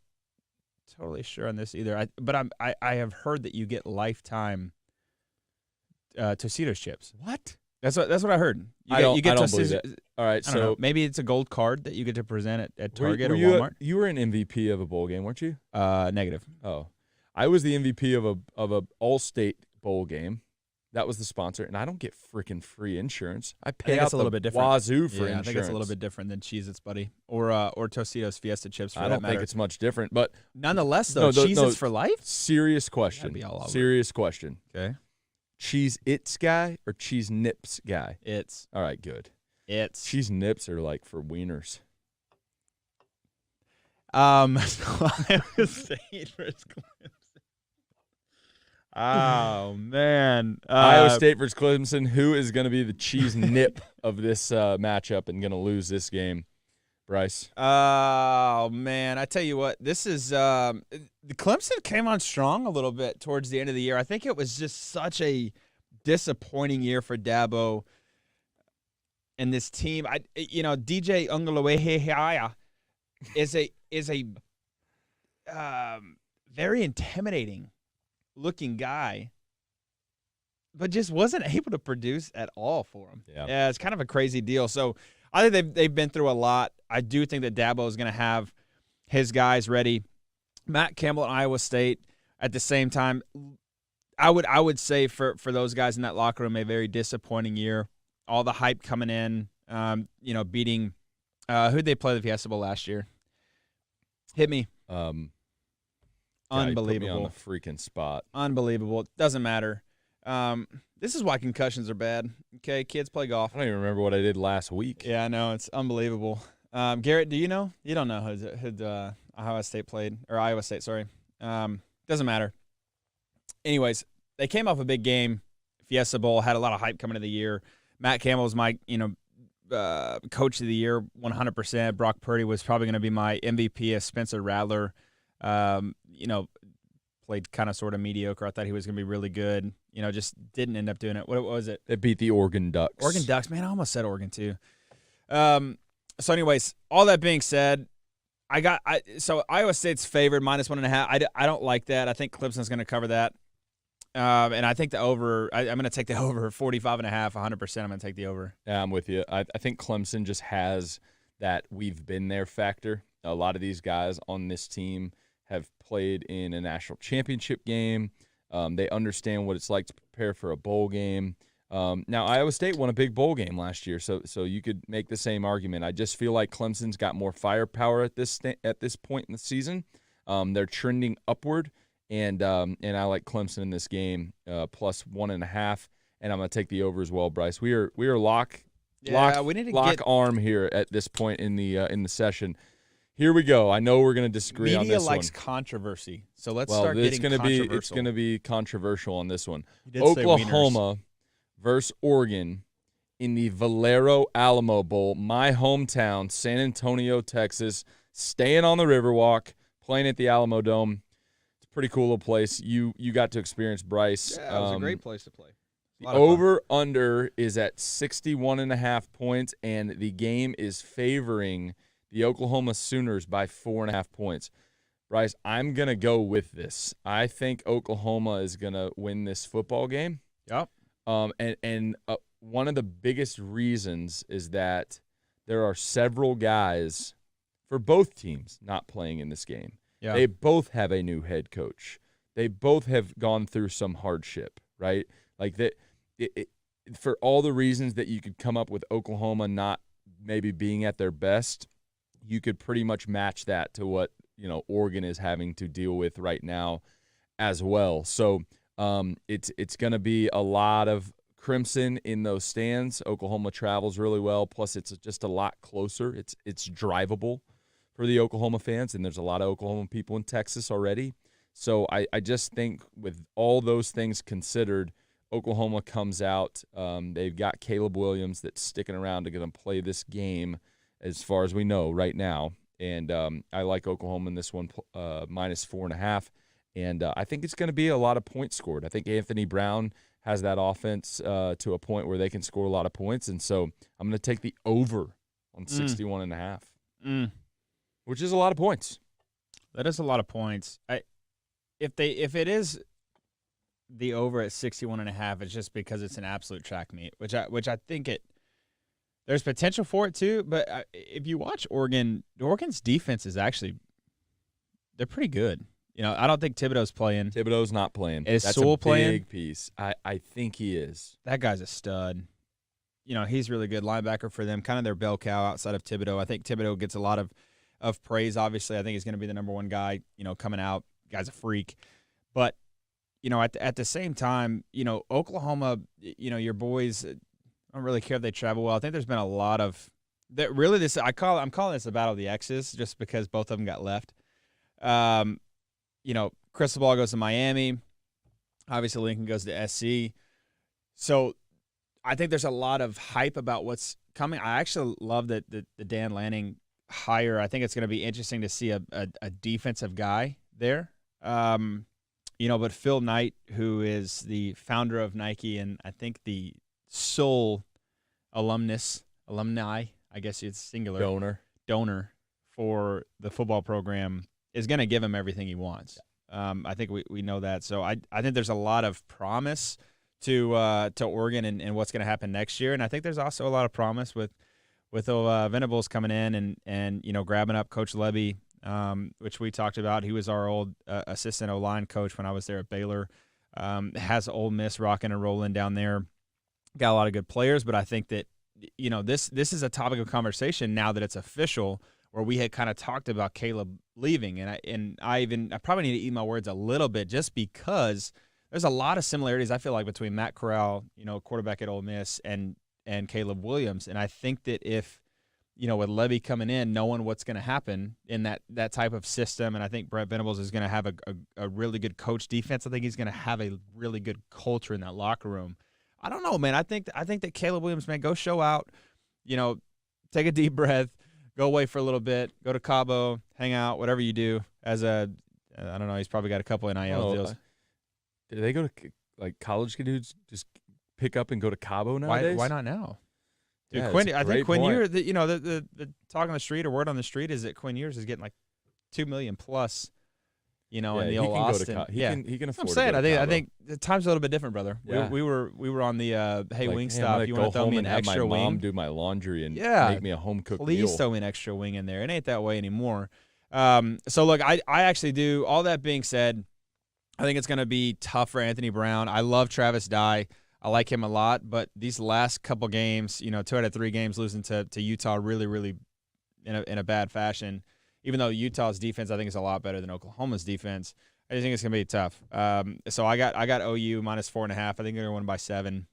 Speaker 1: totally sure on this either. But I have heard that you get lifetime Tostitos chips.
Speaker 2: What?
Speaker 1: That's what I heard.
Speaker 2: I don't believe it. All right,
Speaker 1: so maybe it's a gold card that you get to present at Target or Walmart.
Speaker 2: You were an MVP of a bowl game, weren't you?
Speaker 1: Negative.
Speaker 2: Oh. I was the MVP of a All-State bowl game. That was the sponsor, and I don't get freaking free insurance. I pay out
Speaker 1: a little bit different.
Speaker 2: Wazoo for insurance.
Speaker 1: I think it's a little bit different than Cheez-Its, buddy, or Tostitos Fiesta chips.
Speaker 2: I don't think it's much different, but
Speaker 1: nonetheless, though, Cheez-Its for life.
Speaker 2: Serious question. Serious question.
Speaker 1: Okay.
Speaker 2: Cheez-Its guy or Cheese Nips guy?
Speaker 1: It's
Speaker 2: all right. Good.
Speaker 1: It's
Speaker 2: Cheese Nips are like for wieners.
Speaker 1: Iowa State versus Clemson. Oh, man.
Speaker 2: Iowa State versus Clemson. Who is going to be the cheese nip of this matchup and going to lose this game? Bryce?
Speaker 1: Oh, man. I tell you what, this is the Clemson came on strong a little bit towards the end of the year. I think it was just such a disappointing year for Dabo. and this team, DJ Ungaloeheaya is a very intimidating looking guy, but just wasn't able to produce at all for him. Yeah, it's kind of a crazy deal. So I think they've been through a lot. I do think that Dabo is going to have his guys ready. Matt Campbell at Iowa State at the same time, I would say for those guys in that locker room, a very disappointing year. All the hype coming in, beating who'd they play the Fiesta Bowl last year? Hit me. Unbelievable.
Speaker 2: Put me on the freaking spot.
Speaker 1: Unbelievable. Doesn't matter. This is why concussions are bad. Okay, kids play golf.
Speaker 2: I don't even remember what I did last week.
Speaker 1: Yeah, I know. It's unbelievable. Garrett, do you know? You don't know who Iowa State played, or Iowa State, sorry. Doesn't matter. Anyways, they came off a big game. Fiesta Bowl had a lot of hype coming into the year. Matt Campbell was my, coach of the year, 100%. Brock Purdy was probably going to be my MVP as Spencer Rattler. Played kind of sort of mediocre. I thought he was going to be really good. Just didn't end up doing it. What was it?
Speaker 2: They beat the Oregon Ducks.
Speaker 1: Oregon Ducks, man. I almost said Oregon too. So anyways, all that being said, so Iowa State's favored -1.5. I don't like that. I think Clemson's going to cover that. And I think the over, I'm going to take the over 45.5, 100%. I'm going to take the over.
Speaker 2: Yeah, I'm with you. I think Clemson just has that we've been there factor. A lot of these guys on this team have played in a national championship game. They understand what it's like to prepare for a bowl game. Now, Iowa State won a big bowl game last year, so you could make the same argument. I just feel like Clemson's got more firepower at this point in the season. They're trending upward, and I like Clemson in this game +1.5, and I'm going to take the over as well, Bryce. We are lock arm here at this point in the session. Here we go. I know we're going to disagree on this one.
Speaker 1: Media likes controversy, so let's start getting controversial.
Speaker 2: It's going to be controversial on this one. Oklahoma versus Oregon in the Valero Alamo Bowl, my hometown, San Antonio, Texas, staying on the Riverwalk, playing at the Alamo Dome. It's a pretty cool little place. You got to experience, Bryce.
Speaker 1: Yeah, it was a great place to play.
Speaker 2: The over-under is at 61.5 points, and the game is favoring the Oklahoma Sooners by 4.5 points. Bryce, I'm going to go with this. I think Oklahoma is going to win this football game.
Speaker 1: Yep.
Speaker 2: And one of the biggest reasons is that there are several guys for both teams not playing in this game. Yeah. They both have a new head coach. They both have gone through some hardship, right? Like that, for all the reasons that you could come up with Oklahoma not maybe being at their best, you could pretty much match that to what Oregon is having to deal with right now as well. So it's going to be a lot of crimson in those stands. Oklahoma travels really well. Plus, it's just a lot closer. It's drivable for the Oklahoma fans, and there's a lot of Oklahoma people in Texas already. So I just think with all those things considered, Oklahoma comes out. They've got Caleb Williams that's sticking around to get them play this game as far as we know right now. And I like Oklahoma in this one -4.5. And I think it's going to be a lot of points scored. I think Anthony Brown has that offense to a point where they can score a lot of points. And so I'm going to take the over on 61.5, which is a lot of points.
Speaker 1: That is a lot of points. If it is the over at 61.5, it's just because it's an absolute track meet, which I think there's potential for it too. But if you watch Oregon's defense is actually they're pretty good. I don't think Thibodeau's playing.
Speaker 2: Thibodeau's not playing.
Speaker 1: Is
Speaker 2: That's
Speaker 1: Sewell
Speaker 2: a
Speaker 1: playing?
Speaker 2: Big piece. I think he is.
Speaker 1: That guy's a stud. He's really good linebacker for them, kind of their bell cow outside of Thibodeau. I think Thibodeau gets a lot of praise, obviously. I think he's going to be the number one guy, coming out. Guy's a freak. But, at the same time, Oklahoma, your boys I don't really care if they travel well. I think there's been a lot of that. Really, I'm calling this a battle of the X's, just because both of them got left. Cristobal goes to Miami. Obviously, Lincoln goes to SC. So I think there's a lot of hype about what's coming. I actually love the Dan Lanning hire. I think it's going to be interesting to see a defensive guy there. But Phil Knight, who is the founder of Nike and I think the sole alumnus alumni, I guess it's singular,
Speaker 2: donor
Speaker 1: for the football program is going to give him everything he wants. I think we know that. So I think there's a lot of promise to Oregon and what's going to happen next year. And I think there's also a lot of promise with Venables coming in and grabbing up Coach Lebby, which we talked about. He was our old assistant O-line coach when I was there at Baylor. Has Ole Miss rocking and rolling down there. Got a lot of good players, but I think that this is a topic of conversation now that it's official, where we had kind of talked about Caleb leaving, and I probably need to eat my words a little bit, just because there's a lot of similarities I feel like between Matt Corral, quarterback at Ole Miss, and Caleb Williams. And I think that if with Levy coming in, knowing what's going to happen in that type of system, and I think Brent Venables is going to have a really good coach defense. I think he's going to have a really good culture in that locker room. I don't know, man. I think that Caleb Williams, man, go show out, take a deep breath, go away for a little bit, go to Cabo, hang out, whatever you do. I don't know, he's probably got a couple NIL deals.
Speaker 2: Do they go to college dudes just pick up and go to Cabo nowadays?
Speaker 1: Why not now? Dude,
Speaker 2: Yeah,
Speaker 1: Quinn, I think Quinn
Speaker 2: point.
Speaker 1: Ewers, the talk on the street or word on the street is that Quinn Ewers is getting like $2 million plus. In the old Austin.
Speaker 2: He can afford.
Speaker 1: I'm saying,
Speaker 2: to go to
Speaker 1: I think the time's a little bit different, brother.
Speaker 2: Yeah.
Speaker 1: We were on the Wingstop. You
Speaker 2: want
Speaker 1: to throw me an extra
Speaker 2: have my
Speaker 1: wing?
Speaker 2: mom do my laundry and
Speaker 1: Yeah.
Speaker 2: make me a home cooked meal.
Speaker 1: Please throw me an extra wing in there. It ain't that way anymore. So look, I actually do. All that being said, I think it's going to be tough for Anthony Brown. I love Travis Dye. I like him a lot, but these last couple games, 2 out of 3 games losing to Utah really, really in a bad fashion. Even though Utah's defense, I think, is a lot better than Oklahoma's defense, I think it's going to be tough. So I got OU minus 4.5. I think they're going to win by 7.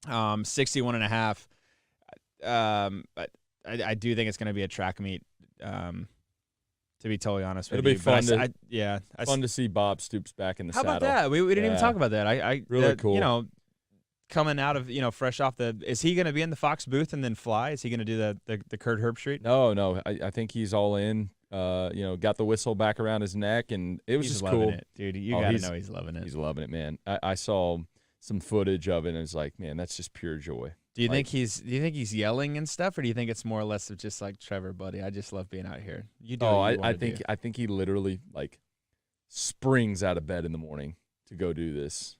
Speaker 1: 61.5. But I do think it's going to be a track meet. To be totally honest with you,
Speaker 2: it'll be fun.
Speaker 1: Fun
Speaker 2: to see Bob Stoops back in the saddle.
Speaker 1: How about that? We didn't even talk about that.
Speaker 2: Really cool.
Speaker 1: Coming out of fresh off is he going to be in the Fox booth and then fly? Is he going to do the Kurt Herbstreit?
Speaker 2: No. I think he's all in. Got the whistle back around his neck, and it was
Speaker 1: he's
Speaker 2: just
Speaker 1: loving
Speaker 2: cool.
Speaker 1: It, dude. You gotta know he's loving it.
Speaker 2: He's loving it, man. I saw some footage of it, and it's like, man, that's just pure joy.
Speaker 1: Do you think he's yelling and stuff, or do you think it's more or less of just like, Trevor, buddy, I just love being out here? You do.
Speaker 2: I think he literally springs out of bed in the morning to go do this.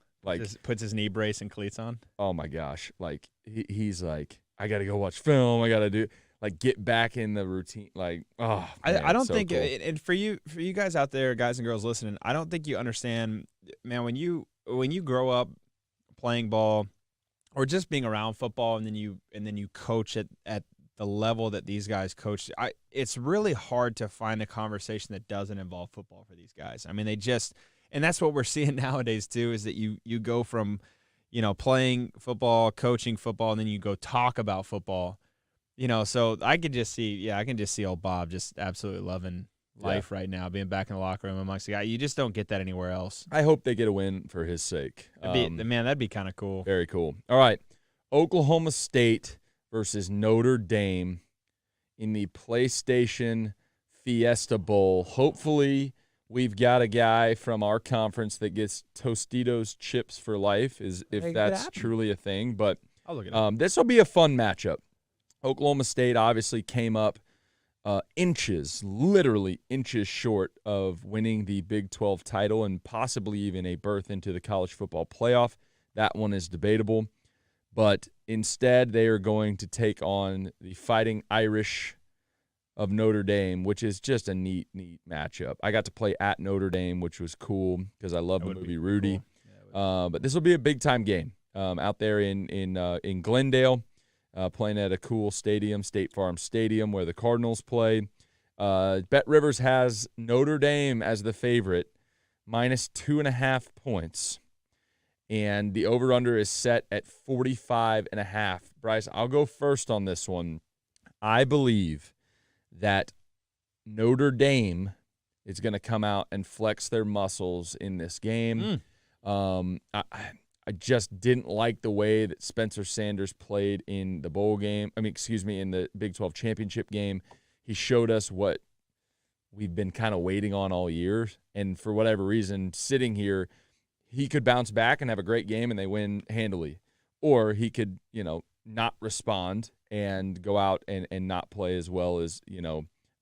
Speaker 1: Puts his knee brace and cleats on.
Speaker 2: Oh my gosh! He's like, I got to go watch film. I got to do get back in the routine. I
Speaker 1: don't think,
Speaker 2: cool.
Speaker 1: and for you guys out there, guys and girls listening, I don't think you understand, man. When you grow up playing ball, or just being around football, and then you coach at the level that these guys coach, it's really hard to find a conversation that doesn't involve football for these guys. I mean, and that's what we're seeing nowadays too, is that you go from, playing football, coaching football, and then you go talk about football, so I can just see old Bob just absolutely loving life right now, being back in the locker room amongst the guys. You just don't get that anywhere else.
Speaker 2: I hope they get a win for his sake.
Speaker 1: That'd be kind of cool.
Speaker 2: Very cool. All right. Oklahoma State versus Notre Dame in the PlayStation Fiesta Bowl. Hopefully we've got a guy from our conference that gets Tostitos chips for life, if that's truly a thing. But
Speaker 1: I'll look it up.
Speaker 2: This will be a fun matchup. Oklahoma State obviously came up literally inches short of winning the Big 12 title and possibly even a berth into the college football playoff. That one is debatable. But instead, they are going to take on the Fighting Irish of Notre Dame, which is just a neat matchup. I got to play at Notre Dame, which was cool because I love the movie Rudy. Cool. But this will be a big-time game out there in Glendale. Playing at a cool stadium, State Farm Stadium, where the Cardinals play. Bet Rivers has Notre Dame as the favorite, minus 2.5 points. And the over-under is set at 45.5. Bryce, I'll go first on this one. I believe that Notre Dame is going to come out and flex their muscles in this game. I just didn't like the way that Spencer Sanders played in the bowl game. In the Big 12 championship game. He showed us what we've been kind of waiting on all year. And for whatever reason, sitting here, he could bounce back and have a great game and they win handily. Or he could, not respond and go out and not play as well as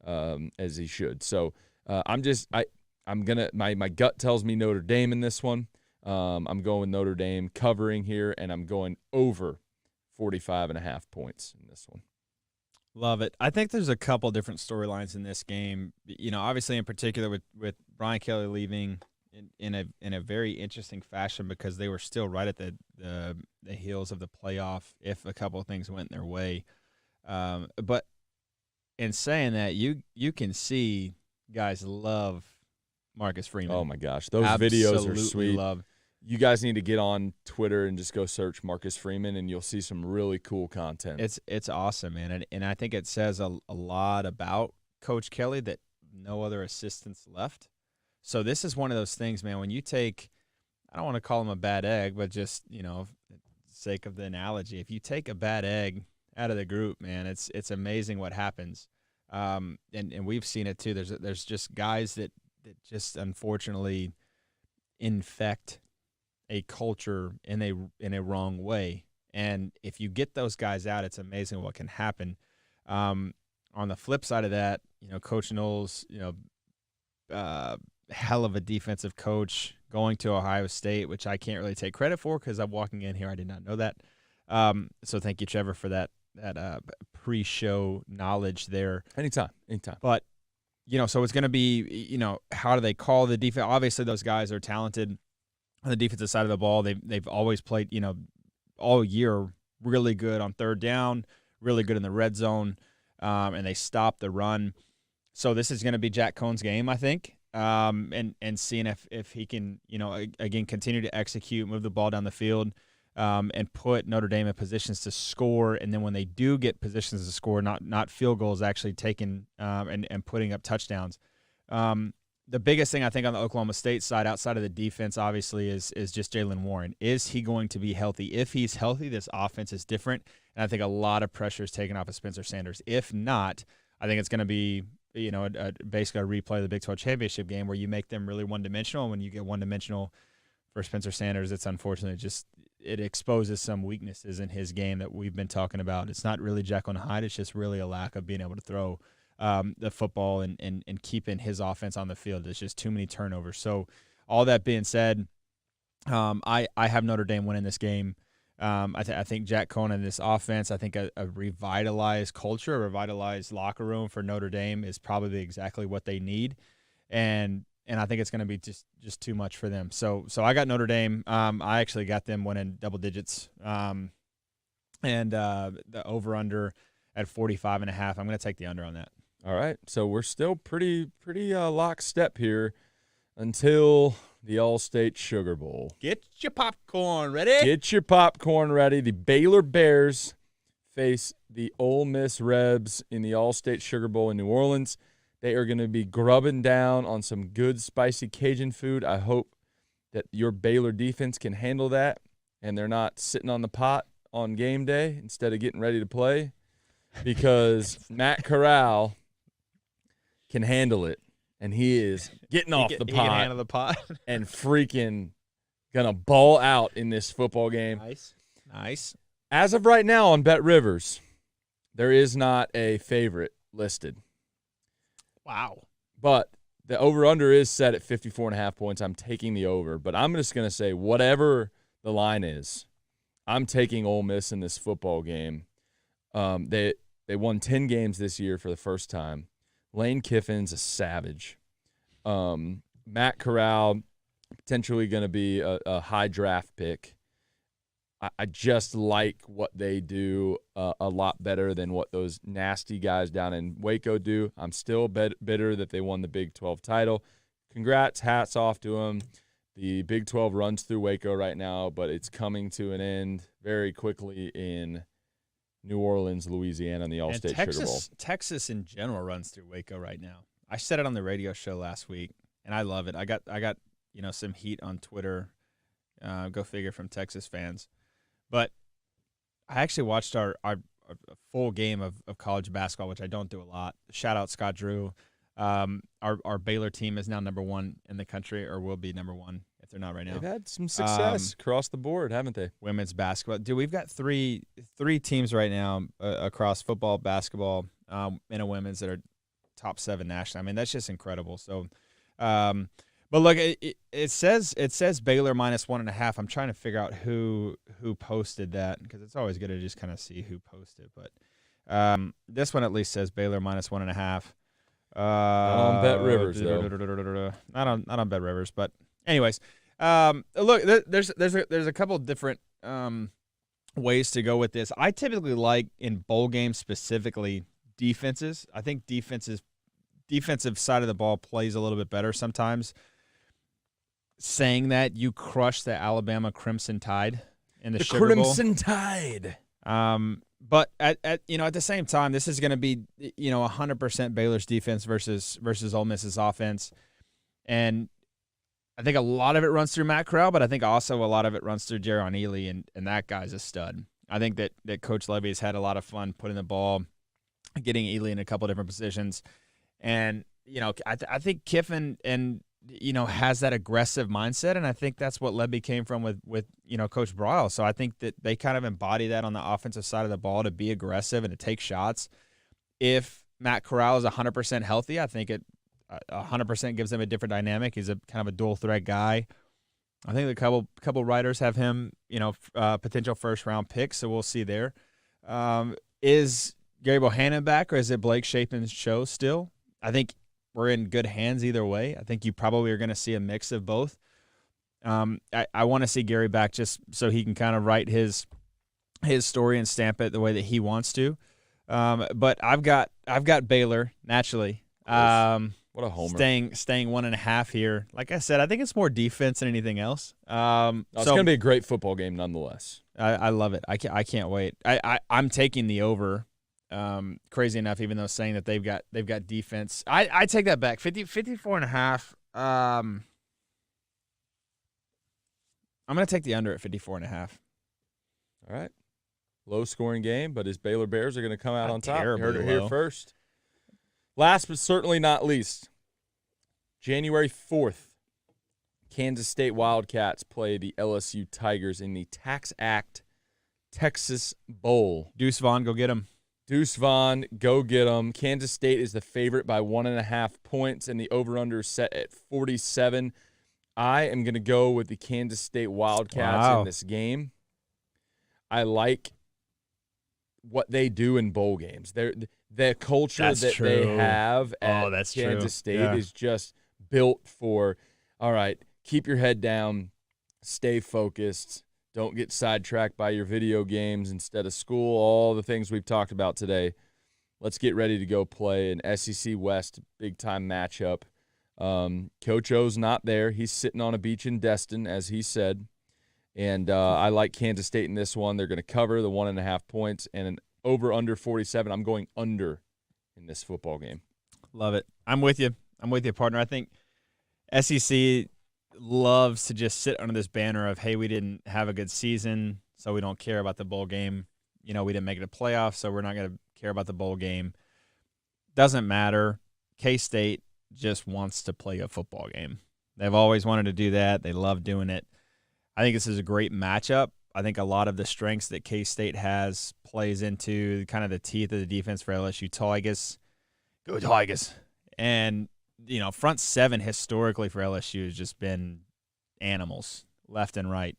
Speaker 2: as he should. So my gut tells me Notre Dame in this one. I'm going Notre Dame covering here, and I'm going over 45.5 points in this one.
Speaker 1: Love it. I think there's a couple different storylines in this game. Obviously in particular with Brian Kelly leaving in a very interesting fashion, because they were still right at the heels of the playoff if a couple of things went their way. But in saying that, you can see guys love Marcus Freeman.
Speaker 2: Oh my gosh, those
Speaker 1: Absolutely
Speaker 2: videos are sweet.
Speaker 1: Love.
Speaker 2: You guys need to get on Twitter and just go search Marcus Freeman, and you'll see some really cool content.
Speaker 1: It's awesome, man, and I think it says a lot about Coach Kelly that no other assistants left. So this is one of those things, man, when you take, I don't want to call him a bad egg, but just, for the sake of the analogy, if you take a bad egg out of the group, man, it's amazing what happens. And we've seen it too. There's just guys that just unfortunately infect a culture in a wrong way. And if you get those guys out, it's amazing what can happen. On the flip side of that, Coach Knowles, hell of a defensive coach, going to Ohio State, which I can't really take credit for because I'm walking in here. I did not know that. So thank you, Trevor, for that pre-show knowledge there.
Speaker 2: Anytime.
Speaker 1: But, so it's going to be, how do they call the defense? Obviously, those guys are talented on the defensive side of the ball. They've always played, all year really good on third down, really good in the red zone, and they stop the run. So this is going to be Jack Cohn's game, I think. And seeing if he can, again, continue to execute, move the ball down the field, and put Notre Dame in positions to score. And then when they do get positions to score, not field goals, actually taking and putting up touchdowns. The biggest thing I think on the Oklahoma State side, outside of the defense, obviously, is just Jaylen Warren. Is he going to be healthy? If he's healthy, this offense is different, and I think a lot of pressure is taken off of Spencer Sanders. If not, I think it's going to be basically a replay of the Big 12 championship game where you make them really one-dimensional. And when you get one-dimensional for Spencer Sanders, it's unfortunate it exposes some weaknesses in his game that we've been talking about. It's not really Jekyll and Hyde. It's just really a lack of being able to throw the football and keeping his offense on the field. There's just too many turnovers. So all that being said, I have Notre Dame winning this game. I think Jack Cohn and this offense, I think a revitalized culture, a revitalized locker room for Notre Dame is probably exactly what they need. And I think it's going to be just too much for them. So I got Notre Dame. I actually got them winning double digits. And the over-under at 45.5. I'm going to take the under on that.
Speaker 2: All right. So we're still pretty lockstep here until the All-State Sugar Bowl.
Speaker 1: Get your popcorn ready.
Speaker 2: The Baylor Bears face the Ole Miss Rebs in the All-State Sugar Bowl in New Orleans. They are going to be grubbing down on some good spicy Cajun food. I hope that your Baylor defense can handle that and they're not sitting on the pot on game day instead of getting ready to play, because Matt Corral can handle it. And he is getting off the pot. He can
Speaker 1: handle the pot.
Speaker 2: And freaking going to ball out in this football game.
Speaker 1: Nice.
Speaker 2: As of right now on Bet Rivers, there is not a favorite listed.
Speaker 1: Wow.
Speaker 2: But the over-under is set at 54.5 points. I'm taking the over. But I'm just going to say whatever the line is, I'm taking Ole Miss in this football game. They won 10 games this year for the first time. Lane Kiffin's a savage. Matt Corral, potentially going to be a high draft pick. I just like what they do a lot better than what those nasty guys down in Waco do. I'm still bitter that they won the Big 12 title. Congrats, hats off to them. The Big 12 runs through Waco right now, but it's coming to an end very quickly in New Orleans, Louisiana, in the All-State Sugar Bowl.
Speaker 1: Texas in general runs through Waco right now. I said it on the radio show last week, and I love it. I got some heat on Twitter. Go figure, from Texas fans. But I actually watched our full game of college basketball, which I don't do a lot. Shout out Scott Drew. Our Baylor team is now number one in the country, or will be number one if they're not right now.
Speaker 2: They've had some success across the board, haven't they?
Speaker 1: Women's basketball. Dude, we've got three teams right now across football, basketball, and a women's that are top 7 nationally. I mean, that's just incredible. So, but look, it says Baylor -1.5. I'm trying to figure out who posted that because it's always good to just kind of see who posted. But this one at least says Baylor -1.5.
Speaker 2: Not on Bet Rivers, though.
Speaker 1: Not on Bet Rivers, but anyways, look, there's a couple different ways to go with this. I typically like in bowl games specifically defenses. I think defensive side of the ball plays a little bit better sometimes. Saying that, you crush the Alabama Crimson Tide in the Sugar Bowl.
Speaker 2: Crimson Tide.
Speaker 1: But at the same time, this is going to be 100% Baylor's defense versus Ole Miss's offense, and I think a lot of it runs through Matt Corral, but I think also a lot of it runs through Jaron Ely, and that guy's a stud. I think that Coach Levy has had a lot of fun putting the ball, getting Ely in a couple different positions, and I think Kiffin has that aggressive mindset, and I think that's what Levy came from with Coach Broyle. So I think that they kind of embody that on the offensive side of the ball to be aggressive and to take shots. If Matt Corral is 100% healthy, I think it 100% gives him a different dynamic. He's a kind of a dual threat guy. I think a couple writers have him, potential first-round pick, so we'll see there. Is Gary Bohannon back, or is it Blake Shapen's show still? I think we're in good hands either way. I think you probably are going to see a mix of both. I want to see Gary back just so he can kind of write his story and stamp it the way that he wants to. But I've got Baylor naturally.
Speaker 2: What a homer!
Speaker 1: Staying 1.5 here. Like I said, I think it's more defense than anything else.
Speaker 2: It's going to be a great football game nonetheless.
Speaker 1: I love it. I can't wait. I'm taking the over. Crazy enough, even though saying that they've got defense, I take that back. 54.5. I'm gonna take the under at 54.5.
Speaker 2: All right, low scoring game, but his Baylor Bears are going to come out on top. You heard it
Speaker 1: low.
Speaker 2: here first. Last but certainly not least, January 4th, Kansas State Wildcats play the LSU Tigers in the Tax Act Texas Bowl.
Speaker 1: Deuce Vaughn, go get him.
Speaker 2: Deuce Vaughn, go get them. Kansas State is the favorite by 1.5 points, and the over-under is set at 47. I am going to go with the Kansas State Wildcats in this game. I like what they do in bowl games. The culture they have at Kansas State is just built for, all right, keep your head down, stay focused. Don't get sidetracked by your video games instead of school, all the things we've talked about today. Let's get ready to go play an SEC West big-time matchup. Coach O's not there. He's sitting on a beach in Destin, as he said. And I like Kansas State in this one. They're going to cover the 1.5 points and an over-under 47. I'm going under in this football game.
Speaker 1: Love it. I'm with you, partner. I think SEC loves to just sit under this banner of, hey, we didn't have a good season, so we don't care about the bowl game. We didn't make it a playoff, so we're not going to care about the bowl game. Doesn't matter. K-State just wants to play a football game. They've always wanted to do that. They love doing it. I think this is a great matchup. I think a lot of the strengths that K-State has plays into kind of the teeth of the defense for LSU Tigers. Go Tigers. And front seven historically for LSU has just been animals left and right.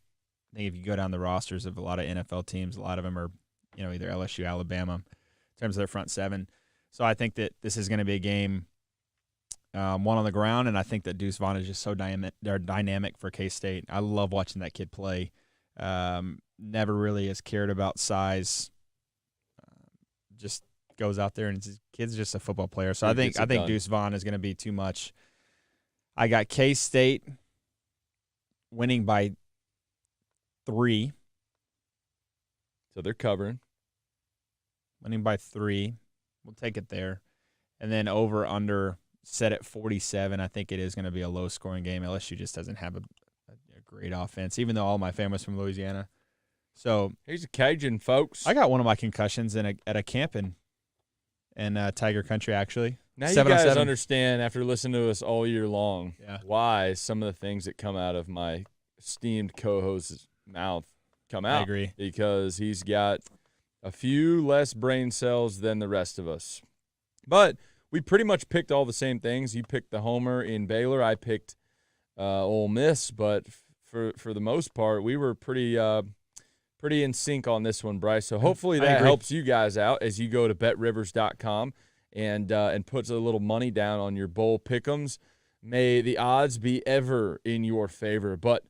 Speaker 1: I think if you go down the rosters of a lot of NFL teams, a lot of them are, either LSU, Alabama, in terms of their front seven. So I think that this is going to be a game, one on the ground, and I think that Deuce Vaughn is just so dynamic for K-State. I love watching that kid play. Never really has cared about size. Just goes out there and his kid's just a football player. So I think Deuce Vaughn is going to be too much. I got K-State winning by 3.
Speaker 2: So they're covering.
Speaker 1: Winning by 3. We'll take it there. And then over under set at 47. I think it is going to be a low scoring game. LSU just doesn't have a great offense, even though all my family's from Louisiana. So
Speaker 2: he's a Cajun, folks.
Speaker 1: I got one of my concussions at a camp, and Tiger Country, actually.
Speaker 2: Now you guys understand, after listening to us all year long, why some of the things that come out of my esteemed co-host's mouth come out.
Speaker 1: I agree.
Speaker 2: Because he's got a few less brain cells than the rest of us. But we pretty much picked all the same things. You picked the homer in Baylor. I picked Ole Miss. But for the most part, we were pretty in sync on this one, Bryce. So hopefully that helps you guys out as you go to betrivers.com and puts a little money down on your bowl pick'ems. May the odds be ever in your favor. But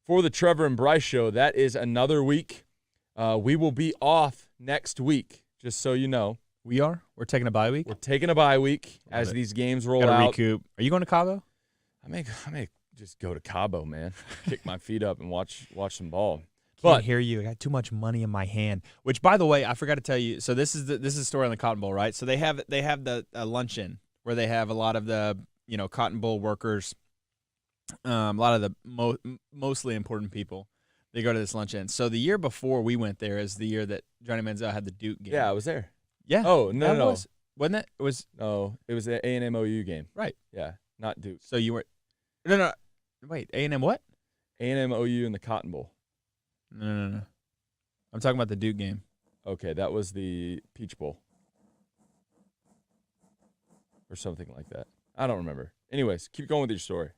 Speaker 2: for the Trevor and Bryce show, that is another week. We will be off next week, just so you know.
Speaker 1: We are? We're taking a bye week?
Speaker 2: We're taking a bye week as these games roll out.
Speaker 1: Recoup. Are you going to Cabo?
Speaker 2: I may just go to Cabo, man. Kick my feet up and watch some ball.
Speaker 1: Can't hear you. I got too much money in my hand. Which, by the way, I forgot to tell you. So this is the story on the Cotton Bowl, right? So they have the luncheon where they have a lot of the Cotton Bowl workers, a lot of the mostly important people. They go to this luncheon. So the year before we went there is the year that Johnny Manziel had the Duke game.
Speaker 2: Yeah, I was there.
Speaker 1: Yeah.
Speaker 2: Oh no.
Speaker 1: Wasn't it? It was.
Speaker 2: No, it was the A&M OU game.
Speaker 1: Right.
Speaker 2: Yeah, not Duke.
Speaker 1: So you were. No. Wait, A&M what?
Speaker 2: A&M OU in the Cotton Bowl.
Speaker 1: No. I'm talking about the Duke game.
Speaker 2: Okay, that was the Peach Bowl. Or something like that. I don't remember. Anyways, keep going with your story.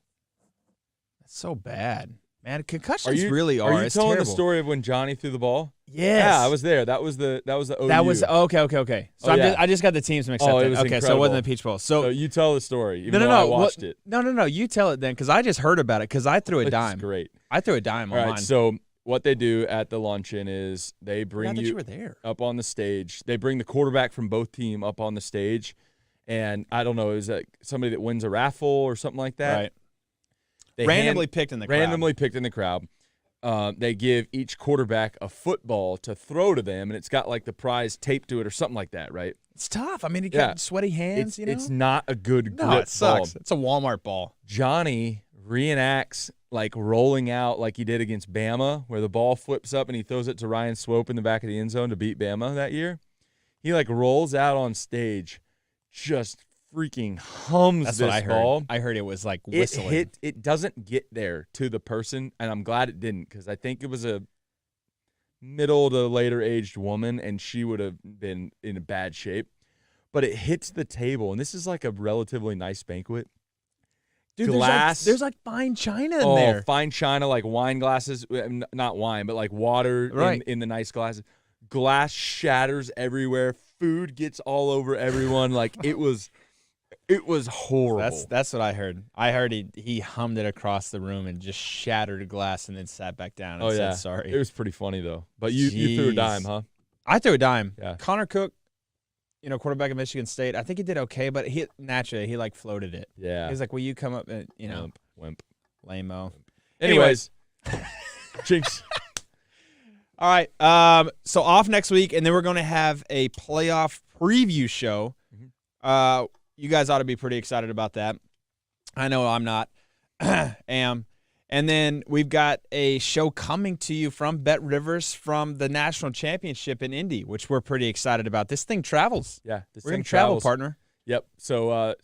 Speaker 1: That's so bad. Man, concussions really are.
Speaker 2: Are you
Speaker 1: it's
Speaker 2: telling
Speaker 1: terrible.
Speaker 2: the story of when Johnny threw the ball?
Speaker 1: Yes.
Speaker 2: Yeah, I was there. That was the OU.
Speaker 1: That was okay. So I just got the teams mixed up.
Speaker 2: It was
Speaker 1: okay,
Speaker 2: incredible.
Speaker 1: so it wasn't the Peach Bowl. So
Speaker 2: you tell the story. Even
Speaker 1: no.
Speaker 2: though I watched it.
Speaker 1: No. You tell it then, because I just heard about it because I threw a dime.
Speaker 2: That's great.
Speaker 1: I threw a dime on
Speaker 2: All right,
Speaker 1: mine.
Speaker 2: so what they do at the luncheon is they bring you
Speaker 1: were there.
Speaker 2: up on the stage. They bring the quarterback from both team up on the stage, and I don't know, is that somebody that wins a raffle or something like that?
Speaker 1: Right. Randomly picked in the crowd.
Speaker 2: They give each quarterback a football to throw to them, and it's got like the prize taped to it or something like that, right?
Speaker 1: It's tough. I mean, you got sweaty hands.
Speaker 2: It's not a good grip
Speaker 1: No, it sucks.
Speaker 2: ball.
Speaker 1: It's a Walmart ball.
Speaker 2: Johnny reenacts like rolling out like he did against Bama, where the ball flips up and he throws it to Ryan Swope in the back of the end zone to beat Bama that year. He like rolls out on stage, just freaking hums
Speaker 1: That's
Speaker 2: this
Speaker 1: what I heard.
Speaker 2: ball.
Speaker 1: I heard it was like whistling.
Speaker 2: It doesn't get there to the person, and I'm glad it didn't, because I think it was a middle to later aged woman, and she would have been in a bad shape. But it hits the table, and this is like a relatively nice banquet.
Speaker 1: Dude,
Speaker 2: glass.
Speaker 1: There's like fine china in there.
Speaker 2: Fine china, like wine glasses. Not wine, but like water in the nice glasses. Glass shatters everywhere. Food gets all over everyone. Like it was horrible.
Speaker 1: That's what I heard. I heard he hummed it across the room and just shattered a glass and then sat back down and said sorry.
Speaker 2: It was pretty funny though. But you threw a dime, huh?
Speaker 1: I threw a dime.
Speaker 2: Yeah.
Speaker 1: Connor Cook, quarterback of Michigan State, I think he did okay, but he like floated it.
Speaker 2: Yeah.
Speaker 1: He was like, will you come up and,
Speaker 2: Wimp.
Speaker 1: lame-o.
Speaker 2: Anyways. Jinx.
Speaker 1: All right. So off next week, and then we're going to have a playoff preview show. Mm-hmm. You guys ought to be pretty excited about that. I know I'm not. Am. And then we've got a show coming to you from Bet Rivers from the National Championship in Indy, which we're pretty excited about. This thing travels.
Speaker 2: Yeah.
Speaker 1: We're going to travel, partner.
Speaker 2: Yep. So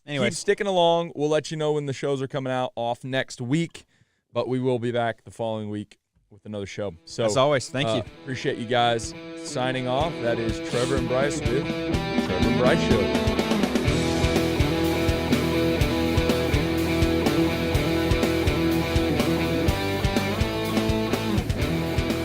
Speaker 2: keep sticking along. We'll let you know when the shows are coming out off next week, but we will be back the following week with another show. So
Speaker 1: as always, thank you.
Speaker 2: Appreciate you guys signing off. That is Trevor and Bryce with Trevor and Bryce Show.